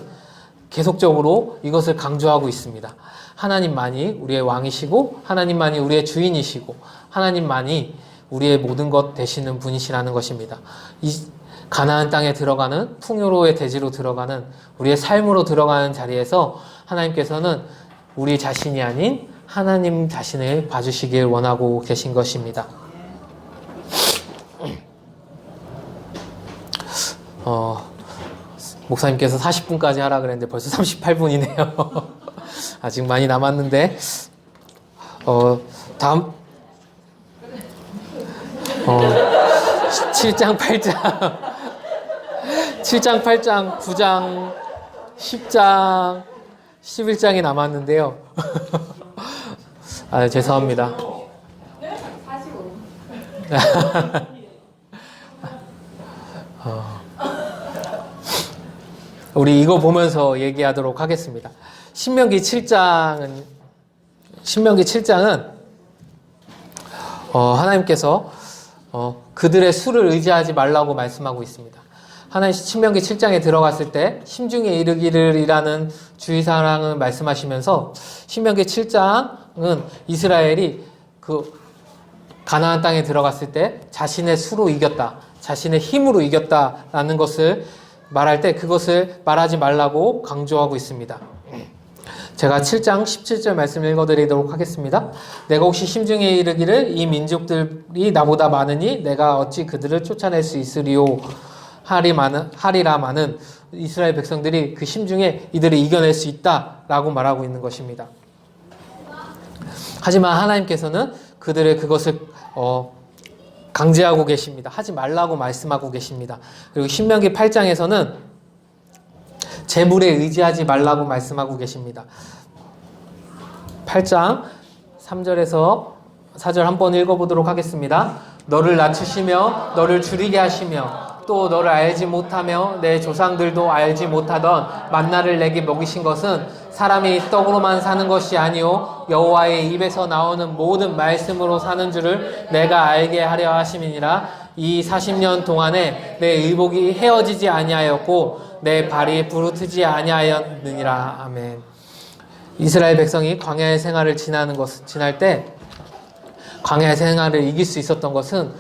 Speaker 1: 계속적으로 이것을 강조하고 있습니다. 하나님만이 우리의 왕이시고, 하나님만이 우리의 주인이시고, 하나님만이 우리의 모든 것 되시는 분이시라는 것입니다. 이 가나안 땅에 들어가는, 풍요로의 대지로 들어가는, 우리의 삶으로 들어가는 자리에서 하나님께서는 우리 자신이 아닌 하나님 자신을 봐주시길 원하고 계신 것입니다. 목사님께서 40분까지 하라 그랬는데 벌써 38분이네요. 아직 많이 남았는데, 다음 7장, 8장 7장, 8장, 9장, 10장, 11장이 남았는데요. 죄송합니다.
Speaker 2: 네? 45.
Speaker 1: 우리 이거 보면서 얘기하도록 하겠습니다. 신명기 7장은 하나님께서 그들의 수를 의지하지 말라고 말씀하고 있습니다. 신명기 7장에 들어갔을 때 심중에 이르기를이라는 주의사항을 말씀하시면서, 신명기 7장은 이스라엘이 그 가나안 땅에 들어갔을 때 자신의 수로 이겼다, 자신의 힘으로 이겼다라는 것을 말할 때 그것을 말하지 말라고 강조하고 있습니다. 제가 7장 17절 말씀 읽어드리도록 하겠습니다. 내가 혹시 심중에 이르기를 이 민족들이 나보다 많으니 내가 어찌 그들을 쫓아낼 수 있으리요 하리라마는 이스라엘 백성들이 그 심중에 이들을 이겨낼 수 있다라고 말하고 있는 것입니다. 하지만 하나님께서는 그들의 그것을 강제하고 계십니다. 하지 말라고 말씀하고 계십니다. 그리고 신명기 8장에서는 재물에 의지하지 말라고 말씀하고 계십니다. 8장 3절에서 4절 한번 읽어보도록 하겠습니다. 너를 낮추시며 너를 줄이게 하시며 또 너를 알지 못하며 내 조상들도 알지 못하던 만나를 내게 먹이신 것은 사람이 떡으로만 사는 것이 아니요 여호와의 입에서 나오는 모든 말씀으로 사는 줄을 내가 알게 하려 하심이니라. 이 40년 동안에 내 의복이 헤어지지 아니하였고 내 발이 부르트지 아니하였느니라. 아멘. 이스라엘 백성이 광야의 생활을 지날 때 광야의 생활을 이길 수 있었던 것은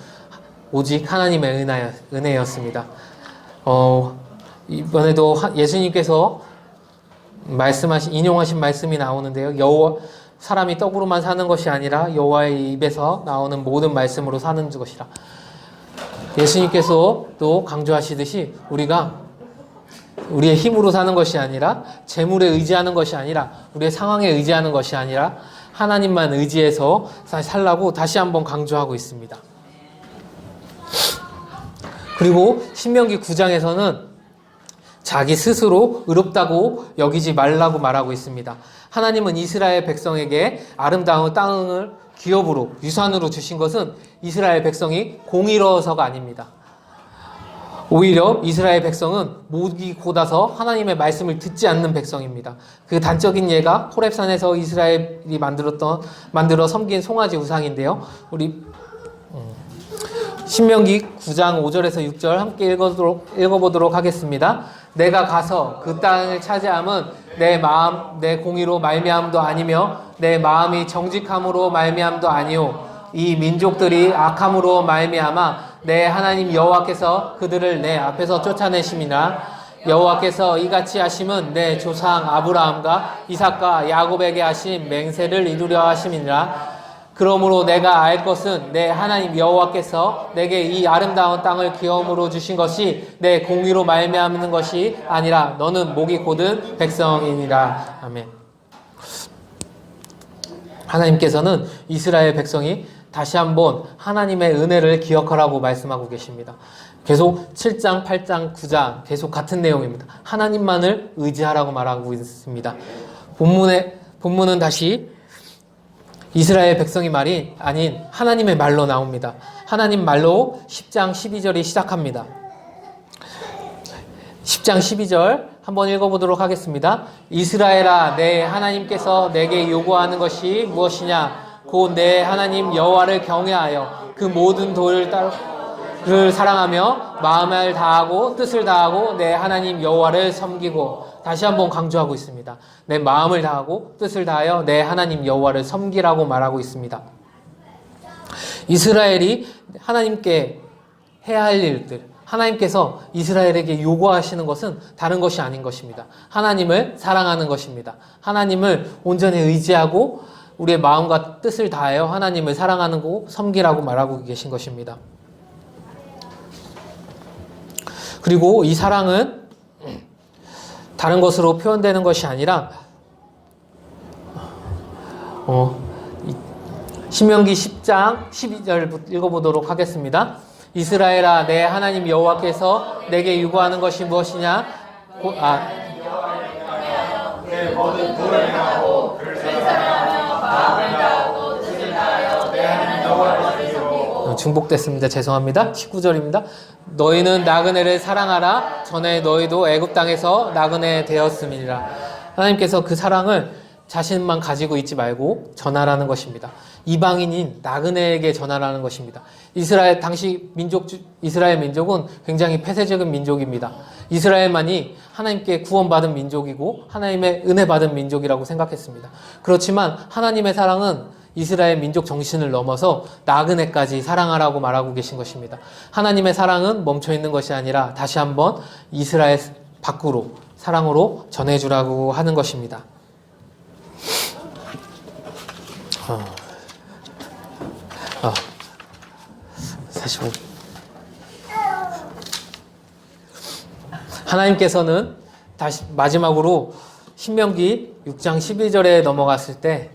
Speaker 1: 오직 하나님의 은혜였습니다. 이번에도 예수님께서 인용하신 말씀이 나오는데요. 사람이 떡으로만 사는 것이 아니라 여호와의 입에서 나오는 모든 말씀으로 사는 것이라. 예수님께서 또 강조하시듯이 우리가 우리의 힘으로 사는 것이 아니라 재물에 의지하는 것이 아니라 우리의 상황에 의지하는 것이 아니라 하나님만 의지해서 살라고 다시 한번 강조하고 있습니다. 그리고 신명기 9장에서는 자기 스스로 의롭다고 여기지 말라고 말하고 있습니다. 하나님은 이스라엘 백성에게 아름다운 땅을 기업으로 유산으로 주신 것은 이스라엘 백성이 공의로워서가 아닙니다. 오히려 이스라엘 백성은 목이 곧아서 하나님의 말씀을 듣지 않는 백성입니다. 그 단적인 예가 호렙산에서 이스라엘이 만들어 섬긴 송아지 우상인데요. 우리 신명기 9장 5절에서 6절 함께 읽어보도록 하겠습니다. 내가 가서 그 땅을 차지함은 내 공의로 말미암도 아니며 내 마음이 정직함으로 말미암도 아니오. 이 민족들이 악함으로 말미암아 내 하나님 여호와께서 그들을 내 앞에서 쫓아내심이나 여호와께서 이같이 하심은 내 조상 아브라함과 이삭과 야곱에게 하신 맹세를 이루려 하심이니라. 그러므로 내가 알 것은 내 하나님 여호와께서 내게 이 아름다운 땅을 기업으로 주신 것이 내 공의로 말미암는 것이 아니라 너는 목이 곧은 백성이니라. 아멘. 하나님께서는 이스라엘 백성이 다시 한번 하나님의 은혜를 기억하라고 말씀하고 계십니다. 계속 7장, 8장, 9장 계속 같은 내용입니다. 하나님만을 의지하라고 말하고 있습니다. 본문은 다시 이스라엘 백성의 말이 아닌 하나님의 말로 나옵니다. 하나님 말로 10장 12절이 시작합니다. 10장 12절 한번 읽어보도록 하겠습니다. 이스라엘아, 내 하나님께서 내게 요구하는 것이 무엇이냐? 곧 내 하나님 여호와를 경외하여 그 모든 도를 사랑하며 마음을 다하고 뜻을 다하고 내 하나님 여호와를 섬기고. 다시 한번 강조하고 있습니다. 내 마음을 다하고 뜻을 다하여 내 하나님 여호와를 섬기라고 말하고 있습니다. 이스라엘이 하나님께 해야 할 일들, 하나님께서 이스라엘에게 요구하시는 것은 다른 것이 아닌 것입니다. 하나님을 사랑하는 것입니다. 하나님을 온전히 의지하고 우리의 마음과 뜻을 다하여 하나님을 사랑하는 거 섬기라고 말하고 계신 것입니다. 그리고 이 사랑은 다른 것으로 표현되는 것이 아니라 신명기 10장 12절 읽어보도록 하겠습니다. 이스라엘아, 내 하나님 여호와께서 내게 요구하는 것이 무엇이냐? 내 모든 도를 행하고 중복됐습니다. 죄송합니다. 19절입니다. 너희는 나그네를 사랑하라. 전에 너희도 애굽 땅에서 나그네 되었음이니라. 하나님께서 그 사랑을 자신만 가지고 있지 말고 전하라는 것입니다. 이방인인 나그네에게 전하라는 것입니다. 이스라엘 민족은 굉장히 폐쇄적인 민족입니다. 이스라엘만이 하나님께 구원받은 민족이고 하나님의 은혜 받은 민족이라고 생각했습니다. 그렇지만 하나님의 사랑은 이스라엘 민족 정신을 넘어서 나그네까지 사랑하라고 말하고 계신 것입니다. 하나님의 사랑은 멈춰있는 것이 아니라 다시 한번 이스라엘 밖으로 사랑으로 전해주라고 하는 것입니다. 45. 하나님께서는 다시 마지막으로 신명기 6장 12절에 넘어갔을 때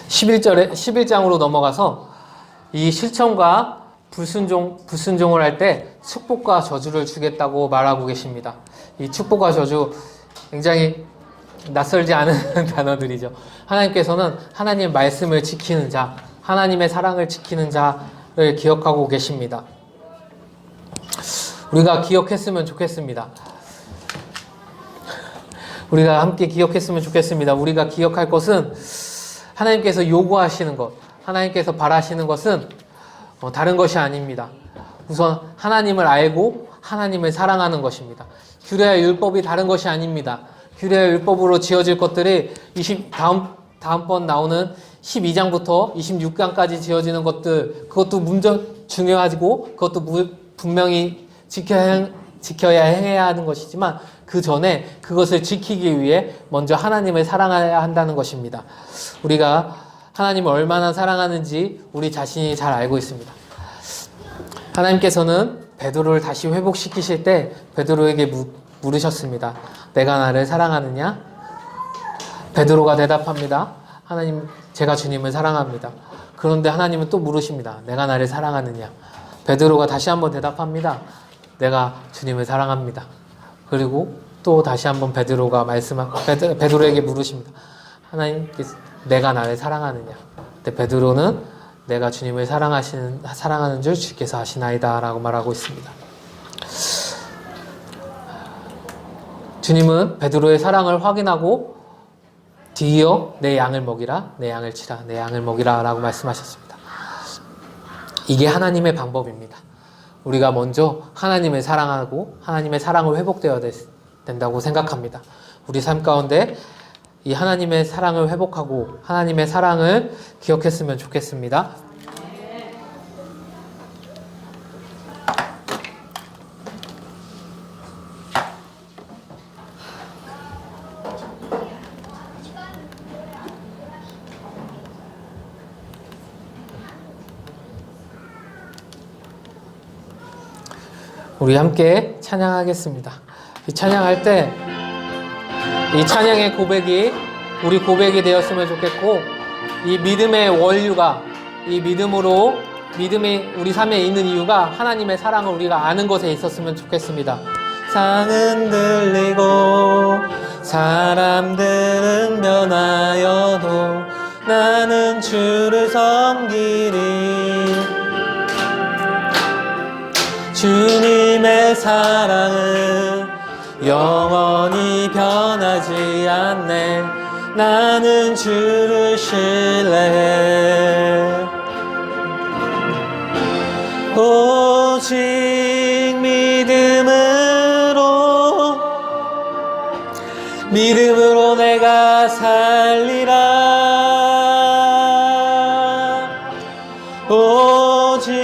Speaker 1: 11장으로 넘어가서 이 실천과 불순종을 할 때 축복과 저주를 주겠다고 말하고 계십니다. 이 축복과 저주 굉장히 낯설지 않은 단어들이죠. 하나님께서는 하나님의 말씀을 지키는 자, 하나님의 사랑을 지키는 자를 기억하고 계십니다. 우리가 기억했으면 좋겠습니다. 우리가 함께 기억했으면 좋겠습니다. 우리가 기억할 것은 하나님께서 요구하시는 것, 하나님께서 바라시는 것은 다른 것이 아닙니다. 우선 하나님을 알고 하나님을 사랑하는 것입니다. 규례와 율법이 다른 것이 아닙니다. 규례와 율법으로 지어질 것들이 다음번 나오는 12장부터 26장까지 지어지는 것들, 그것도 중요하고 그것도 분명히 지켜야 해야 하는 것이지만 그 전에 그것을 지키기 위해 먼저 하나님을 사랑해야 한다는 것입니다. 우리가 하나님을 얼마나 사랑하는지 우리 자신이 잘 알고 있습니다. 하나님께서는 베드로를 다시 회복시키실 때 베드로에게 물으셨습니다. 내가 나를 사랑하느냐? 베드로가 대답합니다. 하나님, 제가 주님을 사랑합니다. 그런데 하나님은 또 물으십니다. 내가 나를 사랑하느냐? 베드로가 다시 한번 대답합니다. 내가 주님을 사랑합니다. 그리고 또 다시 한번 베드로에게 물으십니다. 하나님께서 내가 나를 사랑하느냐? 근데 베드로는 내가 주님을 사랑하는 줄 주께서 아시나이다 라고 말하고 있습니다. 주님은 베드로의 사랑을 확인하고 뒤이어 내 양을 먹이라, 내 양을 치라, 내 양을 먹이라 라고 말씀하셨습니다. 이게 하나님의 방법입니다. 우리가 먼저 하나님을 사랑하고 하나님의 사랑을 회복되어야 된다고 생각합니다. 우리 삶 가운데 이 하나님의 사랑을 회복하고 하나님의 사랑을 기억했으면 좋겠습니다. 우리 함께 찬양하겠습니다. 이 찬양할 때 이 찬양의 고백이 우리 고백이 되었으면 좋겠고, 이 믿음의 원류가, 이 믿음이 우리 삶에 있는 이유가 하나님의 사랑을 우리가 아는 것에 있었으면 좋겠습니다. 상은 들리고 사람들은 변하여도 나는 주를 섬기리. 주님의 사랑은 영원히 변하지 않네. 나는 주를 신뢰해. 오직 믿음으로 내가 살리라. 오직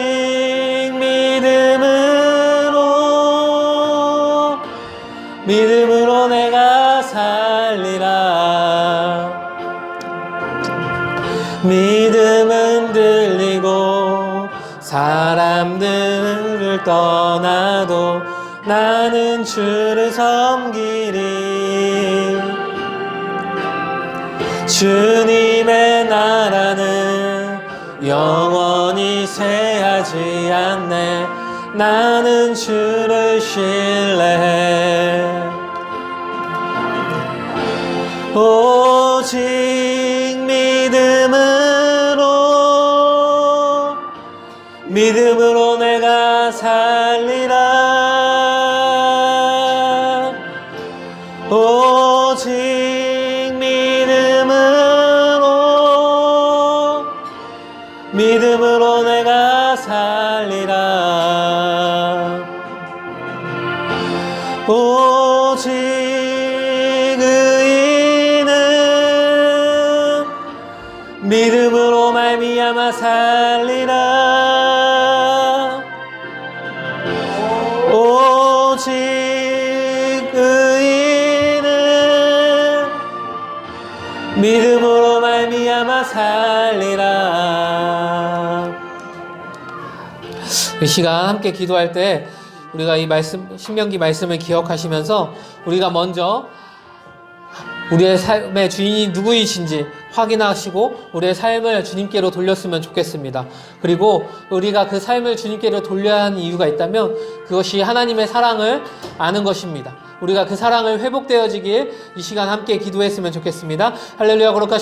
Speaker 1: 믿음으로 내가 살리라. 믿음은 들리고 사람들을 떠나도 나는 주를 섬기리. 주님의 나라는 영원히 쇠하지 않네. 나는 주를 신뢰해. 오직 믿음으로 내가 살리라. 오직 믿음으로 내가 살리라. 오직 의인은 믿음으로 말미암아 살리라. 오직 의인은 믿음으로 말미암아 살리라. 이 시간 함께 기도할 때 우리가 이 말씀, 신명기 말씀을 기억하시면서 우리가 먼저 우리의 삶의 주인이 누구이신지 확인하시고 우리의 삶을 주님께로 돌렸으면 좋겠습니다. 그리고 우리가 그 삶을 주님께로 돌려야 하는 이유가 있다면 그것이 하나님의 사랑을 아는 것입니다. 우리가 그 사랑을 회복되어지길 이 시간 함께 기도했으면 좋겠습니다. 할렐루야. 거룩하신